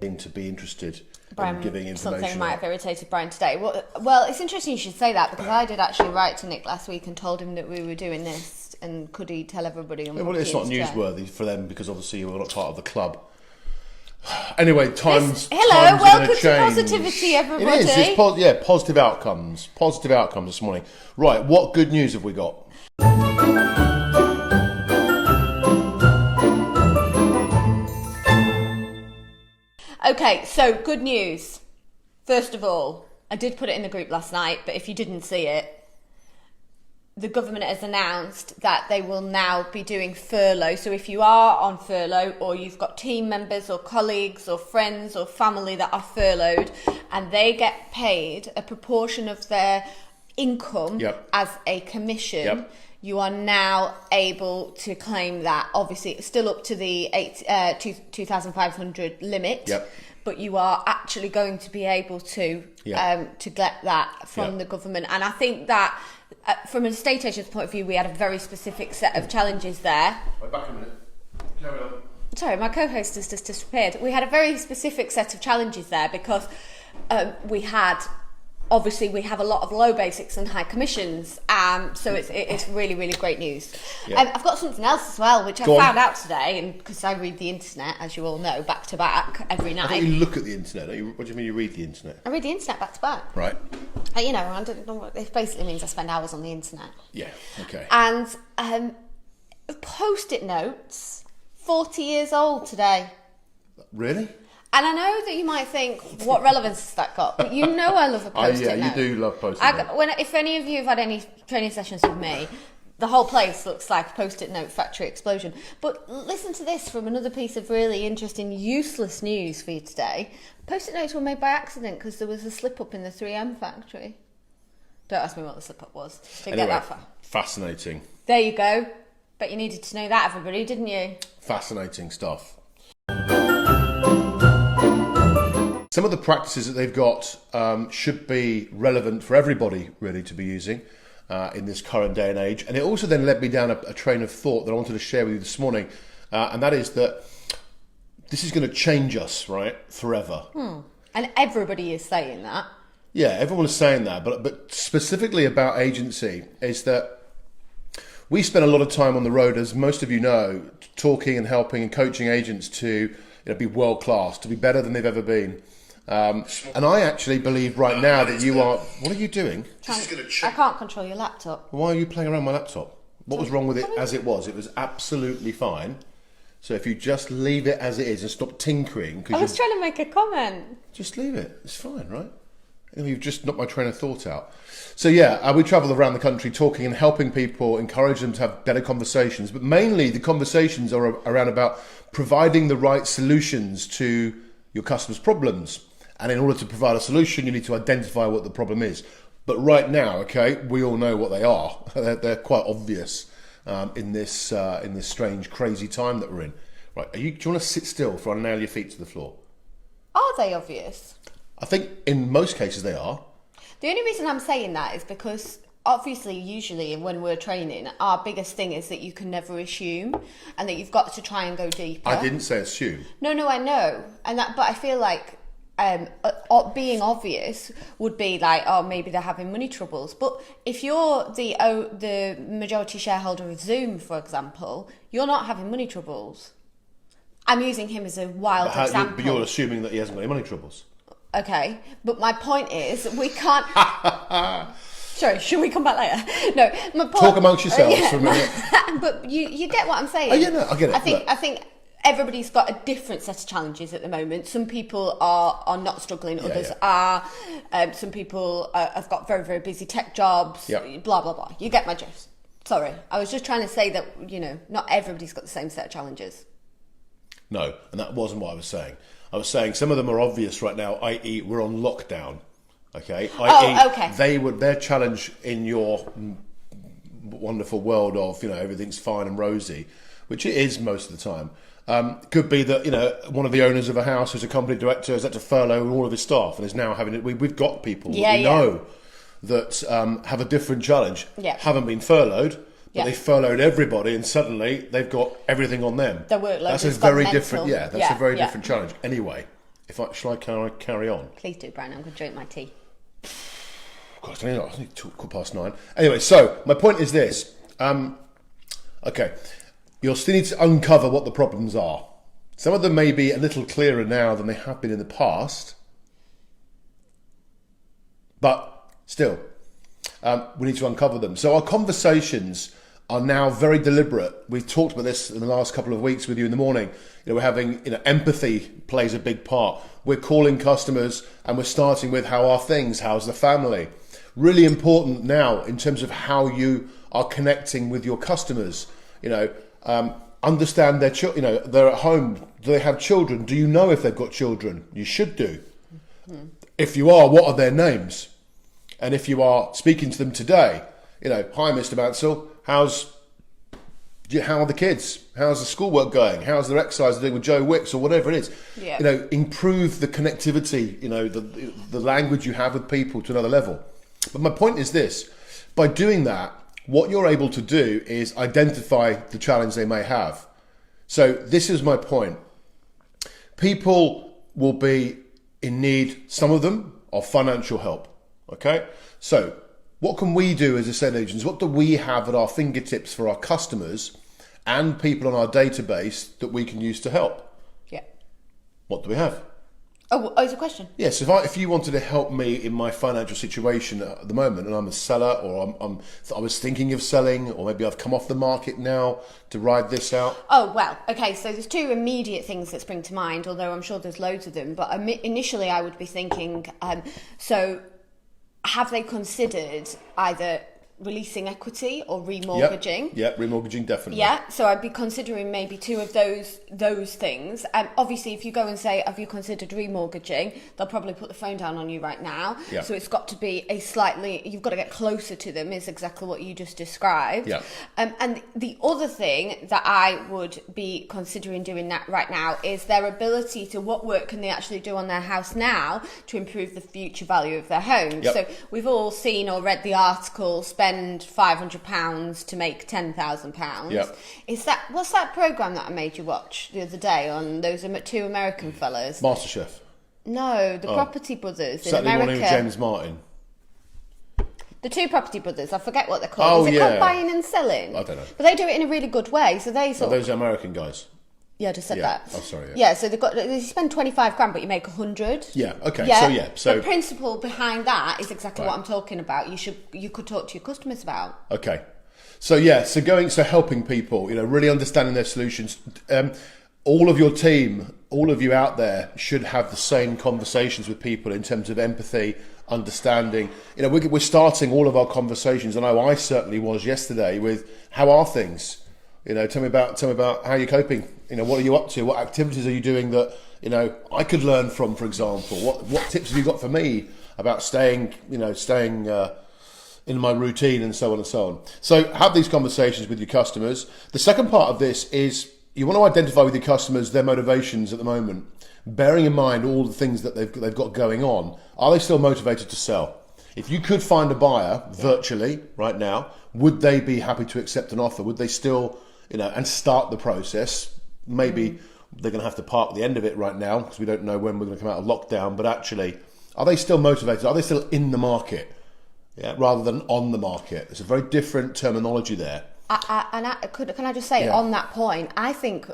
to be interested in giving information. Something might have irritated Brian today. Well, it's interesting you should say that, because I did actually write to Nick last week and told him that we were doing this, and could he tell everybody? Well, it's not newsworthy for them because obviously you're not part of the club. Anyway, times welcome to change. Positivity, everybody. It is. It's positive outcomes. Positive outcomes this morning. Right, what good news have we got? Okay, so good news. First of all, I did put it in the group last night, but if you didn't see it, the government has announced that they will now be doing furlough. So if you are on furlough, or you've got team members or colleagues or friends or family that are furloughed, and they get paid a proportion of their income as a commission, you are now able to claim that. Obviously, it's still up to the 2,500 limit. But you are actually going to be able to get that from the government. And I think that from an estate agent's point of view, we had a very specific set of challenges there. Wait, back a minute. Carry on. Sorry, my co-host has just disappeared. We had a very specific set of challenges there because we have a lot of low basics and high commissions, so it's really, really great news. I've got something else as well, which I found out today, and because I read the internet, as you all know, back to back every night. I thought you look at the internet. What do you mean you read the internet? I read the internet back to back. Right. You know, I don't know what it basically means. I spend hours on the internet. Yeah. Okay. And Post-it notes, 40 years old today. Really? And I know that you might think, what relevance has that got? But you know I love a Post-it note. You do love Post-it note. If any of you have had any training sessions with me, the whole place looks like a Post-it note factory explosion. But listen to this from another piece of really interesting, useless news for you today. Post-it notes were made by accident because there was a slip-up in the 3M factory. Don't ask me what the slip-up was. Didn't get that far. Fascinating. There you go. Bet you needed to know that, everybody, didn't you? Fascinating stuff. Some of the practices that they've got should be relevant for everybody, really, to be using in this current day and age. And it also then led me down a train of thought that I wanted to share with you this morning, and that is that this is going to change us, right, forever. And everybody is saying that. Yeah, everyone is saying that, but specifically about agency is that we spend a lot of time on the road, as most of you know, talking and helping and coaching agents to be world class, to be better than they've ever been. And I actually believe right now that you are... What are you doing? I can't control your laptop. Why are you playing around my laptop? What was wrong with it as it was? It was absolutely fine. So if you just leave it as it is and stop tinkering... I was trying to make a comment. Just leave it. It's fine, right? You've just knocked my train of thought out. So yeah, we travel around the country talking and helping people, encourage them to have better conversations. But mainly the conversations are around about providing the right solutions to your customers' problems. And in order to provide a solution, you need to identify what the problem is. But right now, okay, we all know what they are. They're quite obvious in this strange, crazy time that we're in. Right? Do you want to sit still for I nail your feet to the floor? Are they obvious? I think in most cases they are. The only reason I'm saying that is because obviously, usually when we're training, our biggest thing is that you can never assume and that you've got to try and go deeper. I didn't say assume. No, I know. But I feel like being obvious would be like, oh, maybe they're having money troubles. But if you're the majority shareholder of Zoom, for example, you're not having money troubles. I'm using him as a wild example. But you're assuming that he hasn't got any money troubles. Okay, but my point is, we can't... Sorry, should we come back later? No, my point... Talk amongst yourselves for a minute. But you get what I'm saying. Oh, yeah, no, I get it. I think everybody's got a different set of challenges at the moment. Some people are not struggling, others are. Some people have got very, very busy tech jobs, blah, blah, blah. You get my gist. Sorry, I was just trying to say that, not everybody's got the same set of challenges. No, and that wasn't what I was saying. I was saying some of them are obvious right now, i.e. we're on lockdown, okay? Okay. Their challenge in your wonderful world of, everything's fine and rosy, which it is most of the time, could be that, one of the owners of a house who's a company director has had to furlough all of his staff and is now having it. We've got people that we know that have a different challenge, haven't been furloughed, but they furloughed everybody, and suddenly they've got everything on them. The workload. That's a very different. That's a very different challenge. Anyway, Shall I carry on? Please do, Brian. I'm going to drink my tea. God, I think it's 9:15. Anyway, so my point is this. Okay, you'll still need to uncover what the problems are. Some of them may be a little clearer now than they have been in the past, but still, we need to uncover them. So our conversations are now very deliberate. We've talked about this in the last couple of weeks with you in the morning. We're having, empathy plays a big part. We're calling customers and we're starting with how are things, how's the family. Really important now in terms of how you are connecting with your customers. Understand their they're at home. Do they have children? Do you know if they've got children? You should do. Mm-hmm. If you are, what are their names? And if you are speaking to them today, hi, Mr. Mansell, how are the kids? How's the schoolwork going? How's their exercise doing with Joe Wicks or whatever it is? Yeah. Improve the connectivity, the language you have with people to another level. But my point is this, by doing that, what you're able to do is identify the challenge they may have. So this is my point. People will be in need, some of them, of financial help. Okay? So what can we do as estate agents? What do we have at our fingertips for our customers and people on our database that we can use to help? Yeah. What do we have? Oh, it's a question. Yes, if you wanted to help me in my financial situation at the moment, and I'm a seller, or I was thinking of selling, or maybe I've come off the market now to ride this out. Oh, well, okay, so there's two immediate things that spring to mind, although I'm sure there's loads of them. But initially I would be thinking, so have they considered either releasing equity or remortgaging? Yep, remortgaging, definitely. Yeah, so I'd be considering maybe two of those things. Obviously, if you go and say, have you considered remortgaging, they'll probably put the phone down on you right now. Yeah. So it's got to be you've got to get closer to them, is exactly what you just described. Yeah. And the other thing that I would be considering doing that right now is their ability to what work can they actually do on their house now to improve the future value of their home. Yep. So we've all seen or read the article, spend £500 to make £10,000. Yep. What's that programme that I made you watch the other day on those two American fellas? MasterChef. No, the Property Brothers in Saturday America. Morning with James Martin. The two Property Brothers, I forget what they're called. Oh, Is it called Buying and Selling? I don't know. But they do it in a really good way. So they sort of... Those American guys. Yeah, I just said Yeah. that. Oh, sorry. Yeah, so they spend 25 grand, but you make 100. Yeah. Okay. So the principle behind that is exactly Right. what I'm talking about. You could talk to your customers about. Okay. So helping people, really understanding their solutions. All of your team, all of you out there should have the same conversations with people in terms of empathy, understanding. We're starting all of our conversations. I know I certainly was yesterday with how are things? Tell me about how you're coping. What are you up to? What activities are you doing that I could learn from? For example, what tips have you got for me about staying in my routine and so on and so on. So have these conversations with your customers. The second part of this is you want to identify with your customers their motivations at the moment, bearing in mind all the things that they've got going on. Are they still motivated to sell? If you could find a buyer virtually right now, would they be happy to accept an offer? Would they still, and start the process? Maybe they're going to have to park the end of it right now because we don't know when we're going to come out of lockdown. But actually, are they still motivated? Are they still in the market? Yeah, rather than on the market. It's a very different terminology there. Can I just say on that point, I think,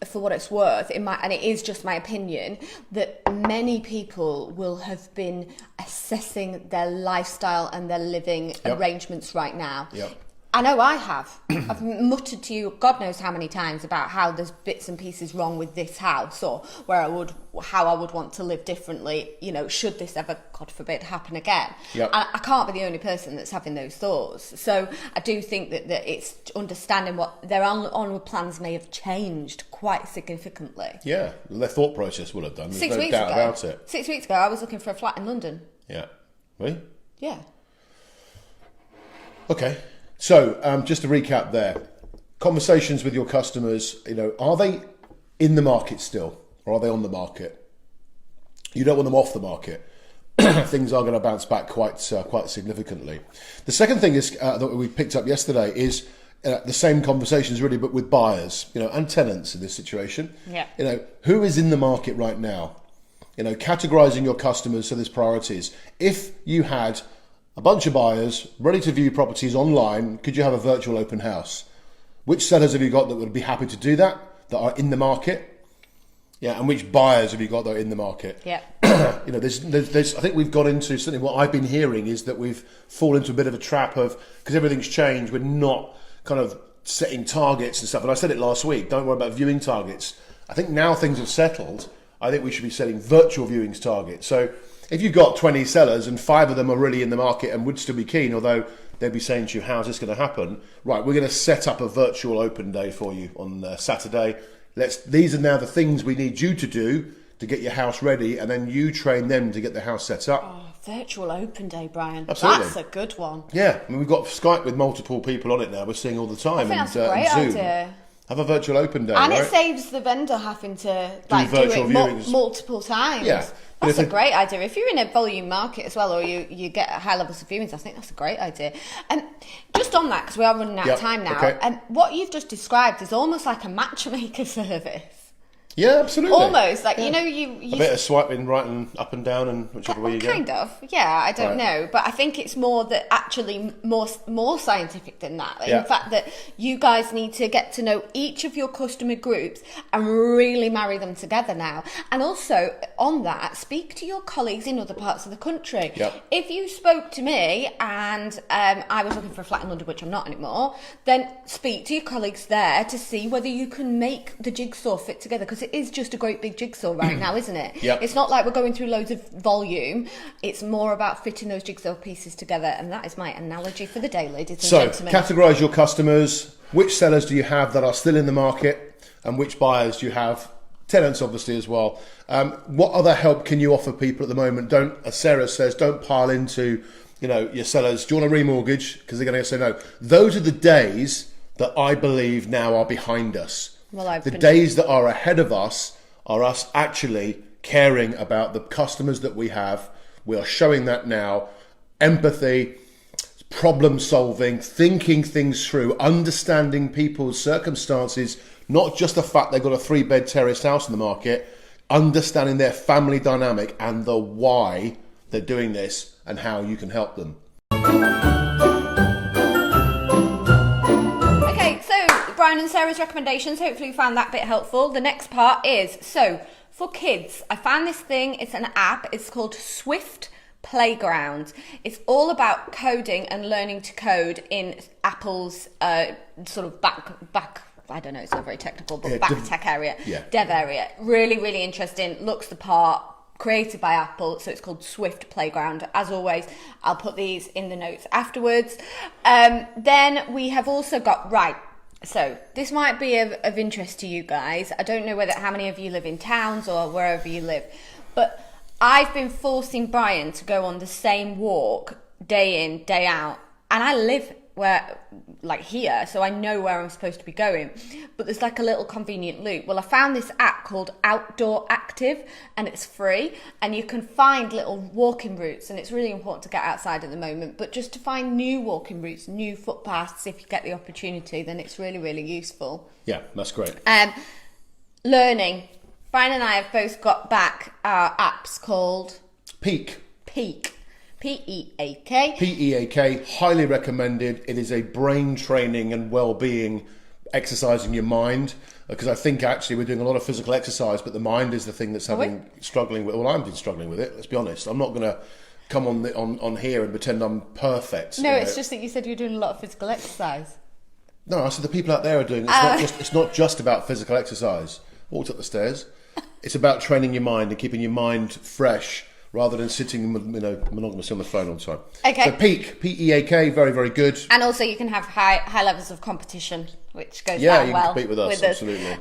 for what it's worth, and it is just my opinion, that many people will have been assessing their lifestyle and their living arrangements right now. Yep. I know I have. I've muttered to you God knows how many times about how there's bits and pieces wrong with this house, or how I would want to live differently, should this ever, God forbid, happen again. Yep. And I can't be the only person that's having those thoughts. So I do think that it's understanding what their onward plans may have changed quite significantly. Yeah, their thought process will have done. There's 6 no weeks doubt ago, about it. 6 weeks ago, I was looking for a flat in London. Yeah. Really? Yeah. Okay. So just to recap there, conversations with your customers, are they in the market still or are they on the market? You don't want them off the market. Things are going to bounce back quite significantly. The second thing is that we picked up yesterday is the same conversations really, but with buyers, and tenants in this situation. Yeah. Who is in the market right now? categorizing your customers so there's priorities. If you had a bunch of buyers ready to view properties online, could you have a virtual open house? Which sellers have you got that would be happy to do that are in the market? Yeah, and which buyers have you got that are in the market? Yeah. There's. I think we've got into certainly what I've been hearing is that we've fallen into a bit of a trap of, because everything's changed, we're not kind of setting targets and stuff. And I said it last week. Don't worry about viewing targets. I think now things have settled. I think we should be setting virtual viewings targets. So if you've got 20 sellers and 5 of them are really in the market and would still be keen, although they'd be saying to you, how's this going to happen? Right, we're going to set up a virtual open day for you on Saturday. These are now the things we need you to do to get your house ready, and then you train them to get the house set up. Oh, virtual open day, Brian. Absolutely. That's a good one. Yeah, I mean, we've got Skype with multiple people on it now. We're seeing all the time. I think that's a great and Zoom. idea. Have a virtual open day, And right? it saves the vendor having to do virtual it viewings. multiple times. Yeah. That's a great idea. If you're in a volume market as well, or you get high levels of viewings, I think that's a great idea. And just on that, because we are running out of time now, okay. and what you've just described is almost like a matchmaker service. Yeah, absolutely. Almost like, Yeah. you A bit of swiping right and up and down and whichever way you go. kind of, yeah. I don't know, but I think it's more that actually more scientific than that. Yeah. In fact, that you guys need to get to know each of your customer groups and really marry them together now. And also on that, speak to your colleagues in other parts of the country. Yep. If you spoke to me and I was looking for a flat in London, which I'm not anymore, then speak to your colleagues there to see whether you can make the jigsaw fit together, because it is just a great big jigsaw right now, isn't it? Yep. It's not like we're going through loads of volume. It's more about fitting those jigsaw pieces together, and that is my analogy for the day, ladies and gentlemen. So, categorise your customers. Which sellers do you have that are still in the market, and which buyers do you have? Tenants, obviously, as well. What other help can you offer people at the moment? Don't, as Sarah says, don't pile into, your sellers. Do you want a remortgage? Because they're going to say no. Those are the days that I believe now are behind us. The days that are ahead of us are us actually caring about the customers that we have. We are showing that now. Empathy, problem solving, thinking things through, understanding people's circumstances, not just the fact they've got a 3-bed terraced house in the market, understanding their family dynamic and the why they're doing this and how you can help them. Brian and Sarah's recommendations, hopefully you found that bit helpful. The next part is, so for kids, I found this thing, it's an app, it's called Swift Playground. It's all about coding and learning to code in Apple's sort of back, I don't know, it's not very technical, but back tech area, dev area. Really, really interesting, looks the part. Created by Apple, so it's called Swift Playground. As always, I'll put these in the notes afterwards. Then we have also got, so this might be of interest to you guys. I don't know how many of you live in towns or wherever you live, but I've been forcing Brian to go on the same walk day in, day out, and I live here, so I know where I'm supposed to be going, but there's like a little convenient loop. Well, I found this app called Outdoor Active, and it's free, and you can find little walking routes, and it's really important to get outside at the moment, but just to find new walking routes, new footpaths, if you get the opportunity, then it's really, really useful. Yeah, that's great. Learning. Brian and I have both got back our apps called Peak. Peak. PEAK. PEAK, highly recommended. It is a brain training and well-being, exercising your mind, because I think actually we're doing a lot of physical exercise, but the mind is the thing that's struggling with. Well, I've been struggling with it. Let's be honest. I'm not going to come on here and pretend I'm perfect. No, it's just that you said you're doing a lot of physical exercise. No, I said the people out there are doing it. It's not just about physical exercise. Walked up the stairs. It's about training your mind and keeping your mind fresh, rather than sitting, monogamously on the phone all the time. Okay. So Peak, P-E-A-K, very, very good. And also you can have high levels of competition, which goes down well. Yeah, you can compete with us, absolutely.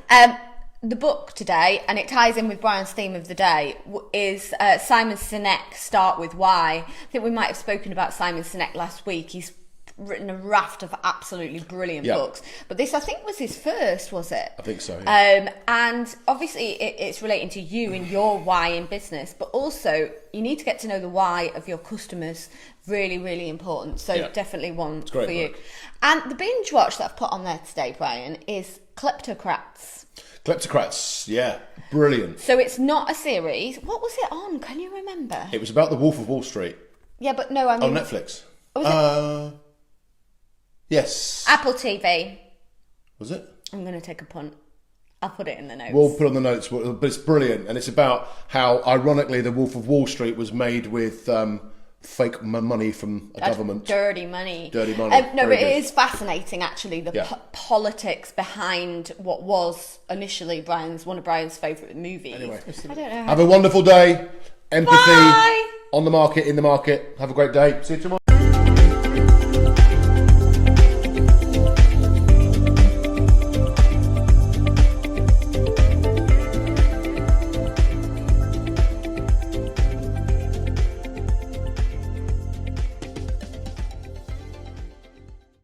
The book today, and it ties in with Brian's theme of the day, is Simon Sinek, Start With Why. I think we might have spoken about Simon Sinek last week. He's written a raft of absolutely brilliant books, but this I think was his first, was it? I think so, yeah. And obviously it's relating to you and your why in business, but also you need to get to know the why of your customers. Really, really important. So definitely one for you. And the binge watch that I've put on there today, Brian, is Kleptocrats. Kleptocrats, yeah, brilliant. So it's not a series. What was it on? Can you remember? It was about the Wolf of Wall Street Yeah, but no, I on mean Netflix. was Yes. Apple TV. Was it? I'm going to take a punt. I'll put it in the notes. We'll put on the notes, but it's brilliant, and it's about how, ironically, the Wolf of Wall Street was made with fake money from a government. Dirty money. Dirty money. No, Very but it good. is fascinating, actually, the politics behind what was initially one of Brian's favourite movies. Anyway, I don't know. have a wonderful day. Empathy Bye. on the market, in the market. Have a great day. See you tomorrow.